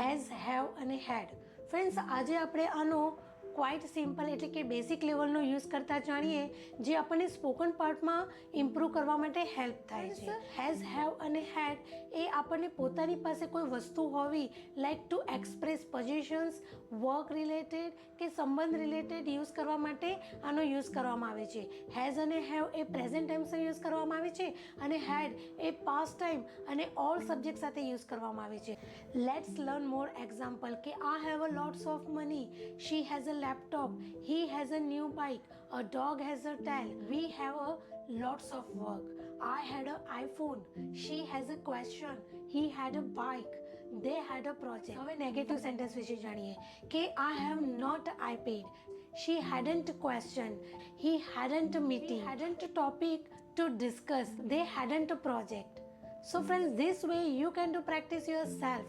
Has, have અને હેડ. Friends, આજે આપણે આનો ક્વાઇટ સિમ્પલ એટલે કે બેસિક લેવલનો યુઝ કરતા જાણીએ, જે આપણને સ્પોકન પાર્ટમાં ઇમ્પ્રૂવ કરવા માટે હેલ્પ થાય છે. હેઝ, હેવ અને હેડ એ આપણને પોતાની પાસે કોઈ વસ્તુ હોવી, like to express positions, work related કે સંબંધ રિલેટેડ યુઝ કરવા માટે આનો યુઝ કરવામાં આવે છે. હેઝ અને હેવ એ પ્રેઝન્ટ ટેન્સમાં યુઝ કરવામાં આવે છે અને હેડ એ પાસ્ટ ટાઈમ અને ઓલ સબ્જેક્ટ સાથે યુઝ કરવામાં આવે છે. લેટ્સ લર્ન મોર એક્ઝામ્પલ કે I have a lots of money, she has a laptop, he has a new bike, a dog has a tail, we have a lots of work. I had a iPhone, she has a question, he had a bike, they had a project. હવે negative sentence વિશે જાણીએ કે I have not iPad, she hadn't question, he hadn't meeting, hadn't topic to discuss, they hadn't a project. So friends, this way you can do practice yourself.